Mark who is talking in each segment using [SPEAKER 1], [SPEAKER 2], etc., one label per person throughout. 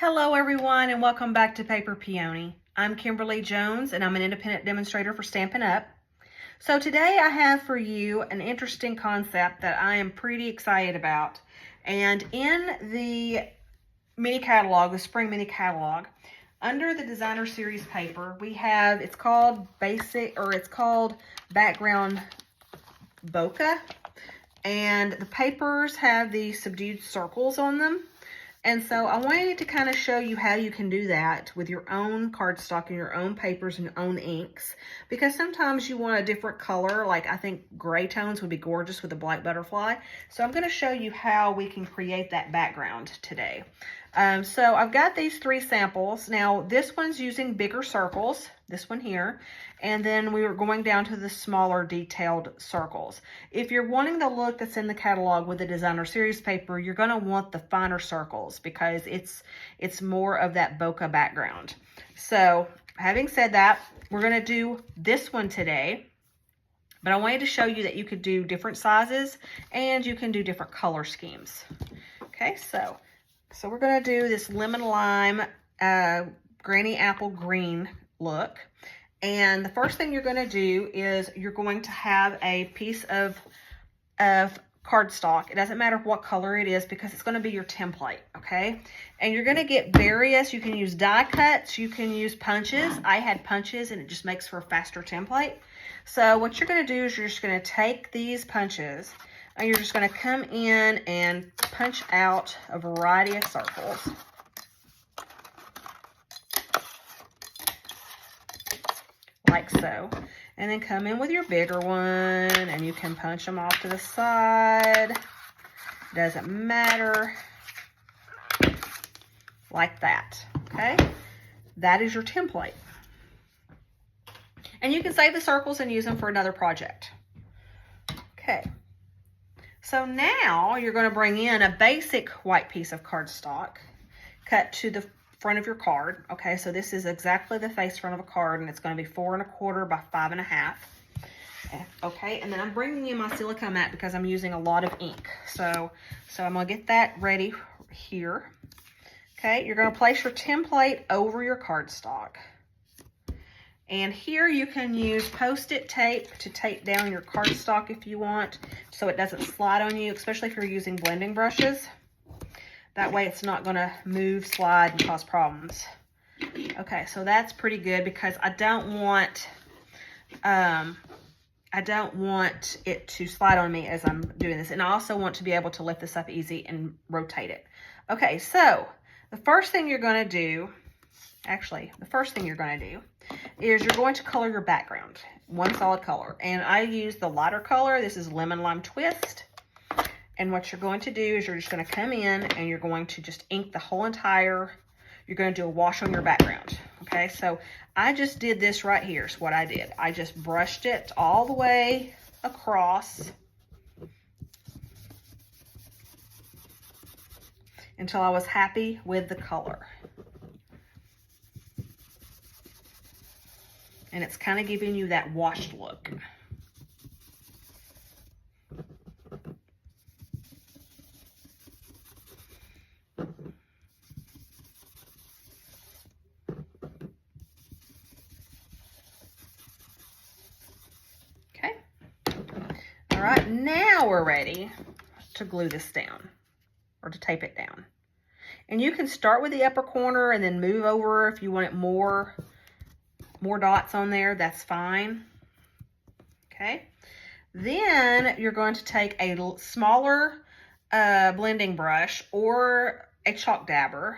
[SPEAKER 1] Hello everyone and welcome back to Paper Peony. I'm Kimberly Jones and I'm an independent demonstrator for Stampin' Up. So today I have for you an interesting concept that I am pretty excited about. And in the mini catalog, the spring mini catalog, under the designer series paper, we have, it's called background bokeh. And the papers have these subdued circles on them. And so I wanted to kind of show you how you can do that with your own cardstock and your own papers and your own inks, because sometimes you want a different color. Like I think gray tones would be gorgeous with a black butterfly. So I'm going to show you how we can create that background today. So I've got these three samples. Now this one's using bigger circles, this one here, and then we are going down to the smaller detailed circles. If you're wanting the look that's in the catalog with the designer series paper, you're going to want the finer circles because it's more of that bokeh background. So having said that, we're going to do this one today. But I wanted to show you that you could do different sizes and you can do different color schemes. Okay, so we're going to do this lemon lime granny apple green look. And the first thing you're going to do is you're going to have a piece of cardstock. It doesn't matter what color it is because it's going to be your template, okay? And you're going to get various, you can use die cuts, you can use punches. I had punches and it just makes for a faster template. So what you're going to do is you're just going to take these punches and you're just going to come in and punch out a variety of circles. Like so. And then come in with your bigger one and you can punch them off to the side. Doesn't matter. Like that. Okay? That is your template. And you can save the circles and use them for another project. Okay. So now you're going to bring in a basic white piece of cardstock cut to the front of your card. Okay, so this is exactly the face front of a card and it's going to be 4 1/4 by 5 1/2. Okay, and then I'm bringing in my silicone mat because I'm using a lot of ink. So I'm going to get that ready here. Okay, you're going to place your template over your cardstock. And here you can use Post-it tape to tape down your cardstock if you want, so it doesn't slide on you, especially if you're using blending brushes. That way it's not going to move, slide, and cause problems. Okay, so that's pretty good because I don't want it to slide on me as I'm doing this. And I also want to be able to lift this up easy and rotate it. Okay, so the first thing you're going to do, is you're going to color your background, one solid color. And I use the lighter color. This is Lemon Lime Twist. And what you're going to do is you're just going to come in and you're going to just ink the whole entire, you're going to do a wash on your background. Okay, so I just did this right here is what I did. I just brushed it all the way across until I was happy with the color. And it's kind of giving you that washed look. Okay. All right, now we're ready to glue this down or to tape it down. And you can start with the upper corner and then move over if you want it more dots on there, that's fine. Okay. Then you're going to take a smaller blending brush or a chalk dabber,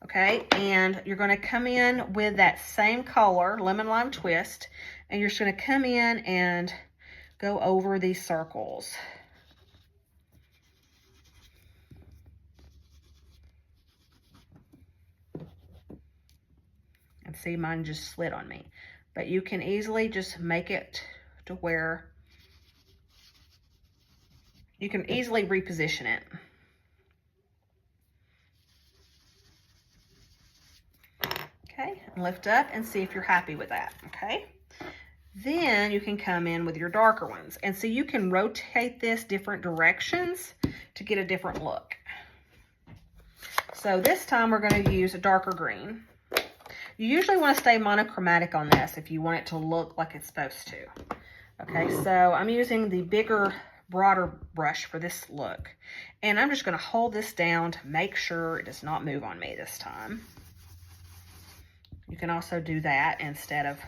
[SPEAKER 1] okay? And you're going to come in with that same color, Lemon Lime Twist, and you're just going to come in and go over these circles. See, mine just slid on me, but you can easily just make it to where you can easily reposition it. Okay, and lift up and see if you're happy with that. Okay, then you can come in with your darker ones, and so you can rotate this different directions to get a different look. So this time we're going to use a darker green. You usually want to stay monochromatic on this if you want it to look like it's supposed to. Okay, so I'm using the bigger, broader brush for this look. And I'm just going to hold this down to make sure it does not move on me this time. You can also do that instead of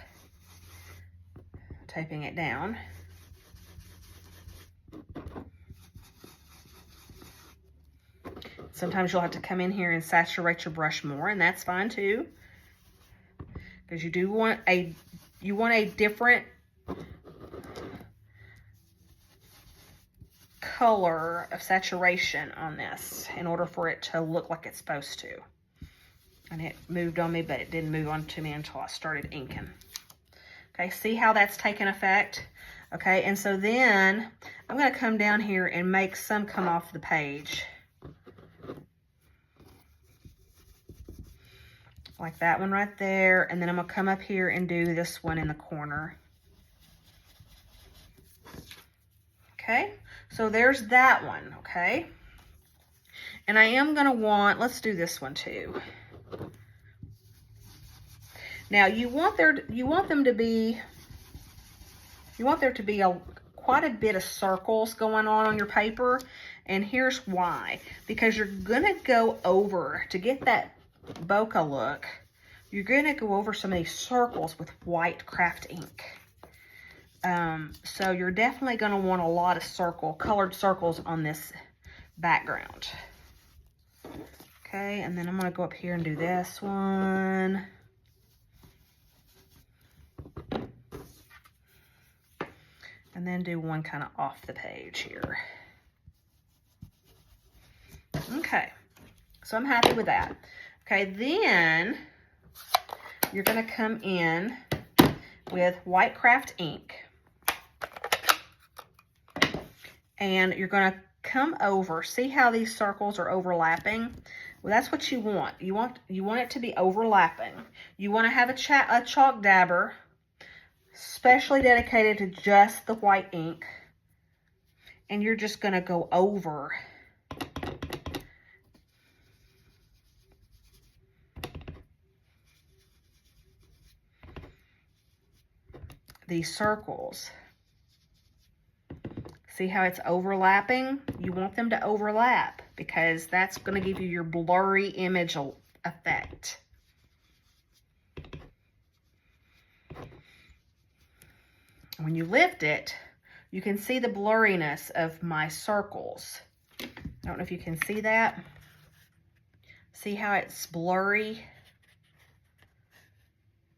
[SPEAKER 1] taping it down. Sometimes you'll have to come in here and saturate your brush more, and that's fine too. Because you do want a different color of saturation on this in order for it to look like it's supposed to. And it moved on me, but it didn't move on to me until I started inking. Okay, see how that's taken effect? Okay, and so then I'm going to come down here and make some come off the page. Like that one right there, and then I'm going to come up here and do this one in the corner. Okay, so there's that one, okay? And I am going to want, let's do this one too. Now you want there to be quite a bit of circles going on your paper, and here's why. Because you're gonna go over, to get that bokeh look, you're gonna go over some of these circles with white craft ink. So you're definitely gonna want a lot of colored circles on this background. Okay, and then I'm gonna go up here and do this one. And then do one kind of off the page here. Okay, so I'm happy with that. Okay, then you're gonna come in with white craft ink. And you're gonna come over, see how these circles are overlapping? Well, that's what you want. You want it to be overlapping. You wanna have a chalk dabber specially dedicated to just the white ink, and you're just going to go over these circles. See how it's overlapping? You want them to overlap because that's going to give you your blurry image effect. When you lift it, you can see the blurriness of my circles. I don't know if you can see that. See how it's blurry?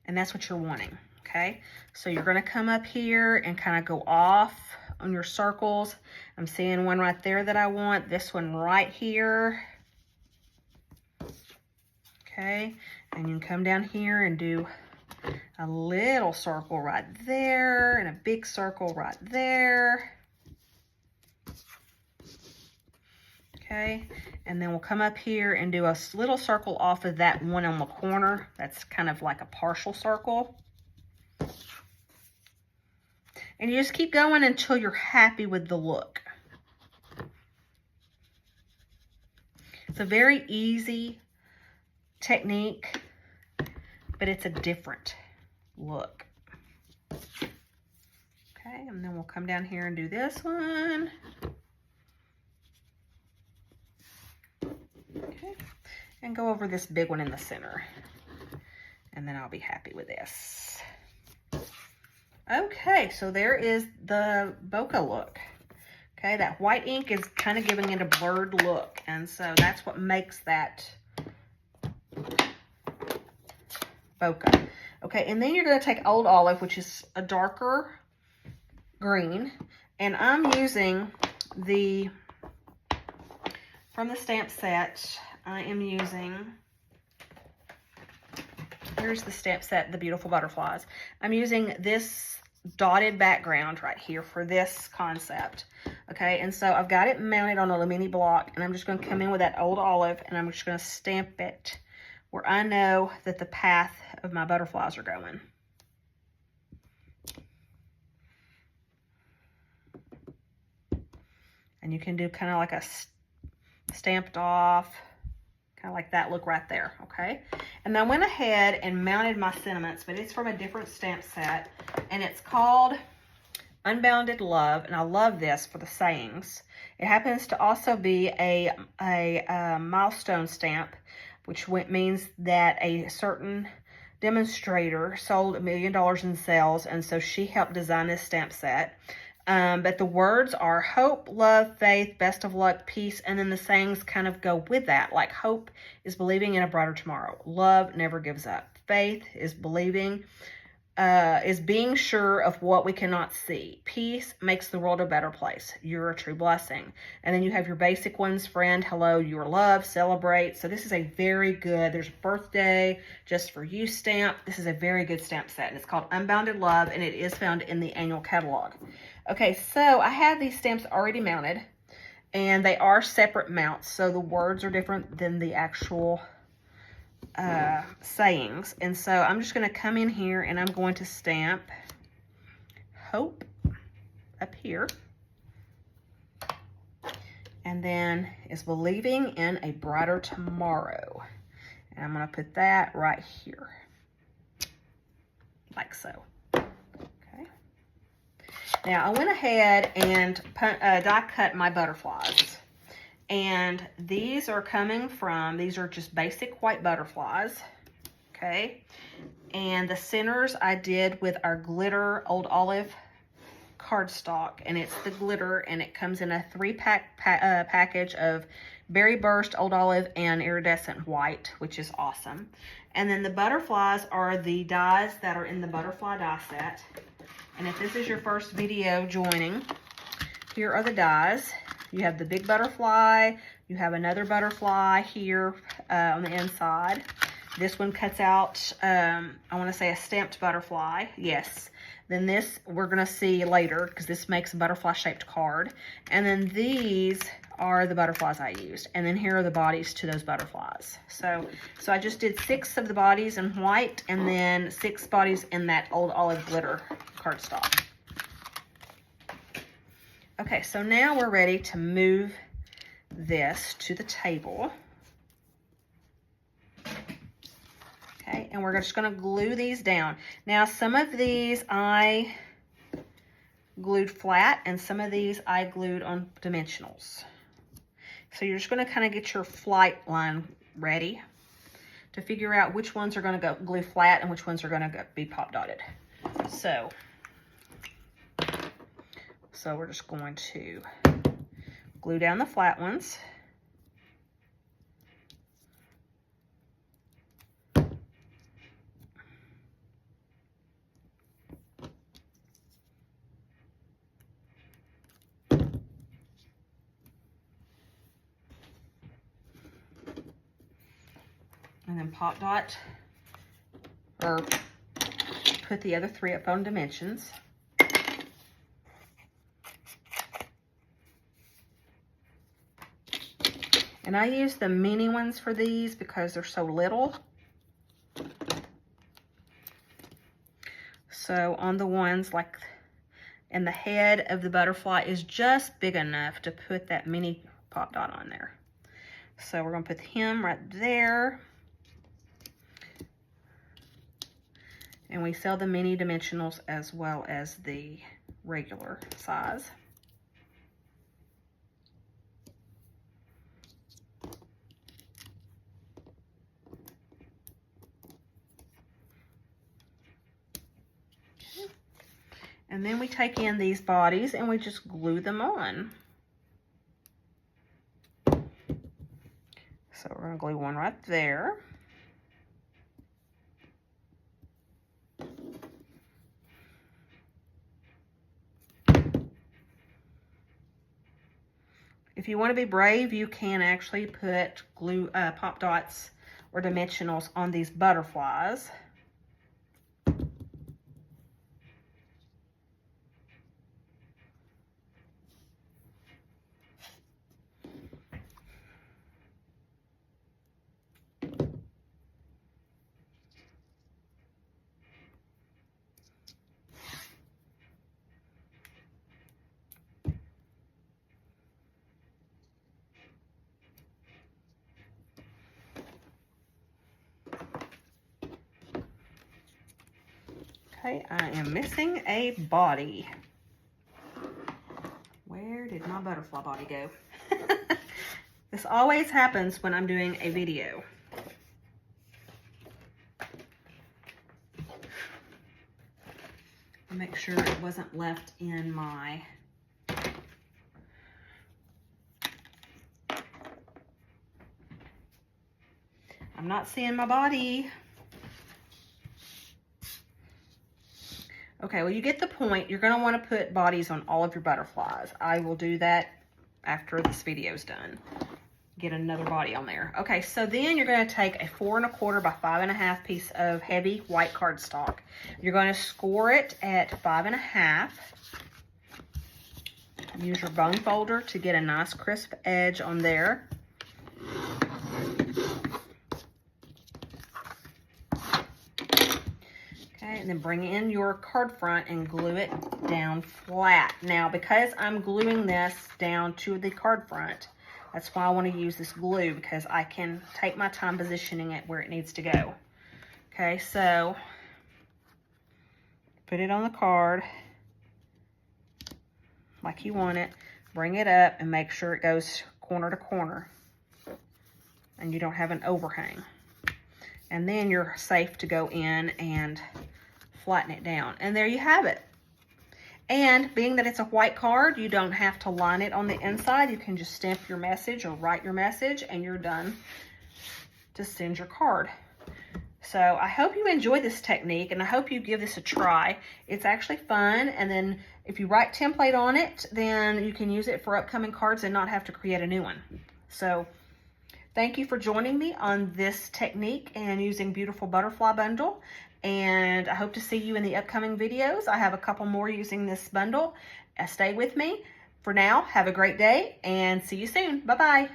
[SPEAKER 1] And that's what you're wanting, okay? So you're gonna come up here and kind of go off on your circles. I'm seeing one right there that I want, this one right here. Okay, and you can come down here and do a little circle right there and a big circle right there. Okay, and then we'll come up here and do a little circle off of that one on the corner. That's kind of like a partial circle. And you just keep going until you're happy with the look. It's a very easy technique, but it's a different look. Okay, and then we'll come down here and do this one. Okay, and go over this big one in the center. And then I'll be happy with this. Okay, so there is the bokeh look. Okay, that white ink is kind of giving it a blurred look, and so that's what makes that bokeh. Okay, and then you're going to take Old Olive, which is a darker green, and I'm using from the stamp set, I am using, here's the stamp set, the Beautiful Butterflies. I'm using this dotted background right here for this concept. Okay, and so I've got it mounted on a mini block, and I'm just going to come in with that Old Olive, and I'm just going to stamp it where I know that the path of my butterflies are going. And you can do kind of like a stamped off, kind of like that look right there, okay? And I went ahead and mounted my sentiments, but it's from a different stamp set, and it's called Unbounded Love, and I love this for the sayings. It happens to also be a milestone stamp, which means that a certain demonstrator sold $1 million in sales, and so she helped design this stamp set. But the words are hope, love, faith, best of luck, peace, and then the sayings kind of go with that. Like hope is believing in a brighter tomorrow. Love never gives up. Faith is believing, is being sure of what we cannot see. Peace makes the world a better place. You're a true blessing. And then you have your basic ones, friend, hello, you are loved, celebrate. So this is a very good, there's a birthday just for you stamp. This is a very good stamp set, and it's called Unbounded Love, and it is found in the annual catalog. Okay, so I have these stamps already mounted, and they are separate mounts, so the words are different than the actual sayings. And so I'm just going to come in here and I'm going to stamp hope up here, and then is believing in a brighter tomorrow, and I'm going to put that right here like so. Okay, now I went ahead and die cut my butterflies. And these are coming from, these are just basic white butterflies, okay? And the centers I did with our glitter Old Olive cardstock, and it's the glitter, and it comes in a 3-pack package of Berry Burst, Old Olive, and Iridescent White, which is awesome. And then the butterflies are the dies that are in the butterfly die set. And if this is your first video joining, here are the dies. You have the big butterfly, you have another butterfly here on the inside. This one cuts out, I want to say a stamped butterfly, yes. Then this we're going to see later because this makes a butterfly shaped card. And then these are the butterflies I used. And then here are the bodies to those butterflies. So I just did 6 of the bodies in white, and then 6 bodies in that Old Olive glitter cardstock. Okay, so now we're ready to move this to the table. Okay, and we're just going to glue these down. Now, some of these I glued flat, and some of these I glued on dimensionals. So you're just going to kind of get your flight line ready to figure out which ones are going to go glue flat and which ones are going to be pop dotted. So we're just going to glue down the flat ones. And then pop dot, or put the other 3 up on dimensions. And I use the mini ones for these because they're so little. So on the ones like, and the head of the butterfly is just big enough to put that mini pop dot on there. So we're going to put him right there. And we sell the mini dimensionals as well as the regular size. And then we take in these bodies and we just glue them on. So we're going to glue one right there. If you want to be brave, you can actually put glue pop dots or dimensionals on these butterflies. Okay, I am missing a body. Where did my butterfly body go? This always happens when I'm doing a video. I'll make sure it wasn't left in my I'm not seeing my body. Okay, well, you get the point. You're going to want to put bodies on all of your butterflies. I will do that after this video is done. Get another body on there. Okay, so then you're going to take a 4 1/4 by 5 1/2 piece of heavy white cardstock. You're going to score it at 5 1/2. Use your bone folder to get a nice crisp edge on there. Okay, and then bring in your card front and glue it down flat. Now, because I'm gluing this down to the card front, that's why I want to use this glue, because I can take my time positioning it where it needs to go. Okay, so put it on the card like you want it. Bring it up and make sure it goes corner to corner and you don't have an overhang. And then you're safe to go in and flatten it down. And there you have it. And being that it's a white card, you don't have to line it on the inside. You can just stamp your message or write your message and you're done to send your card. So I hope you enjoy this technique and I hope you give this a try. It's actually fun. And then if you write template on it, then you can use it for upcoming cards and not have to create a new one. So thank you for joining me on this technique and using Beautiful Butterfly Bundle. And I hope to see you in the upcoming videos. I have a couple more using this bundle. Stay with me. For now, have a great day and see you soon. Bye-bye.